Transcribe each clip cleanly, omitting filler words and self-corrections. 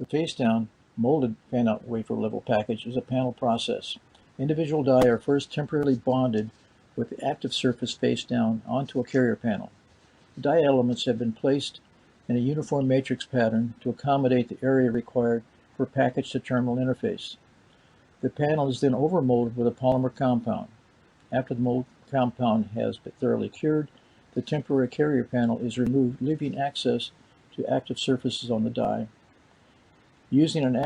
The face-down molded fan-out wafer level package is a panel process. Individual die are first temporarily bonded with the active surface face down onto a carrier panel. The die elements have been placed in a uniform matrix pattern to accommodate the area required for package-to-terminal interface. The panel is then overmolded with a polymer compound. After the mold compound has been thoroughly cured, the temporary carrier panel is removed, leaving access to active surfaces on the die. Using an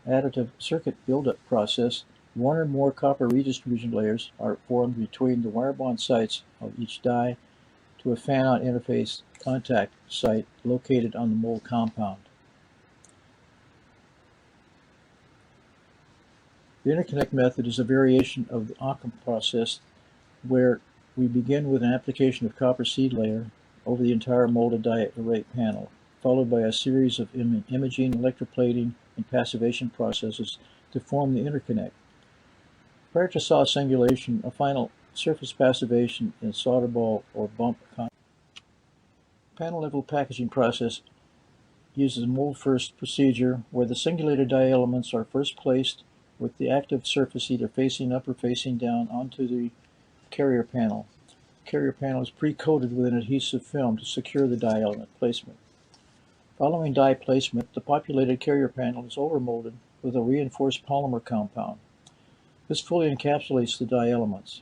additive circuit buildup process, one or more copper redistribution layers are formed between the wire bond sites of each die to a fan-out interface contact site located on the mold compound. The interconnect method is a variation of the Occam process where we begin with an application of copper seed layer over the entire molded die array panel, followed by a series of imaging, electroplating, and passivation processes to form the interconnect. Prior to SAW singulation, a final surface passivation in solder ball or bump panel level packaging process uses a mold first procedure where the singulated die elements are first placed with the active surface either facing up or facing down onto the carrier panel. The carrier panel is pre-coated with an adhesive film to secure the die element placement. Following die placement, the populated carrier panel is overmolded with a reinforced polymer compound. This fully encapsulates the die elements.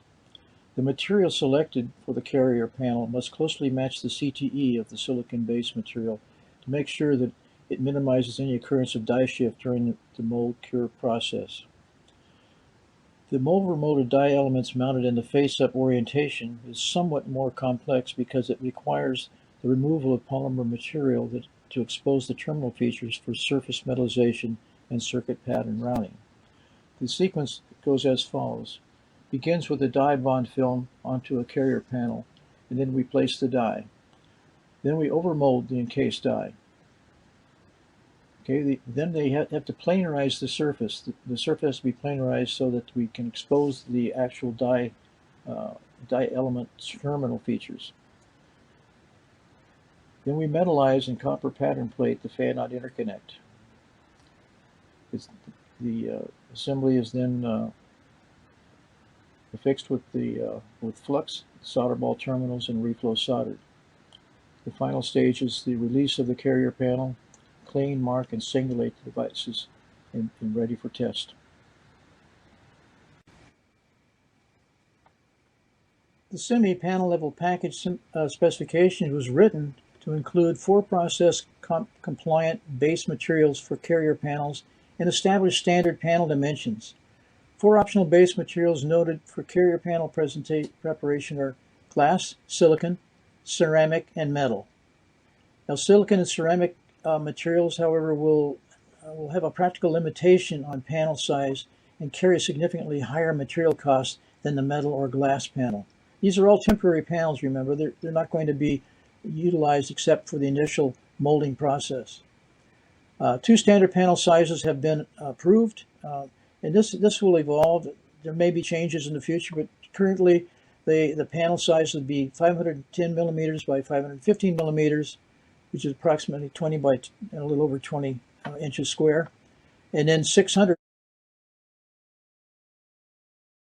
The material selected for the carrier panel must closely match the CTE of the silicon-based material to make sure that it minimizes any occurrence of die shift during the mold cure process. The overmolded die elements mounted in the face-up orientation is somewhat more complex because it requires the removal of polymer material to expose the terminal features for surface metallization and circuit pattern routing. The sequence goes as follows. Begins with a die bond film onto a carrier panel, and then we place the die. Then we overmold the encased die. Okay, then they have to planarize the surface. The surface has to be planarized so that we can expose the actual die element terminal features. Then we metallize and copper pattern plate the fan-out interconnect. The assembly is then affixed with flux, solder ball terminals, and reflow soldered. The final stage is the release of the carrier panel, clean, mark, and singulate the devices and ready for test. The semi-panel level package specification was written to include 4 process compliant base materials for carrier panels and establish standard panel dimensions. 4 optional base materials noted for carrier panel preparation are glass, silicon, ceramic, and metal. Now, silicon and ceramic materials, however, will have a practical limitation on panel size and carry significantly higher material costs than the metal or glass panel. These are all temporary panels, remember. They're not going to be utilized except for the initial molding process. 2 standard panel sizes have been approved, and this will evolve. There may be changes in the future, but currently the panel size would be 510 millimeters by 515 millimeters, which is approximately 20 by a little over 20 inches square, and then 600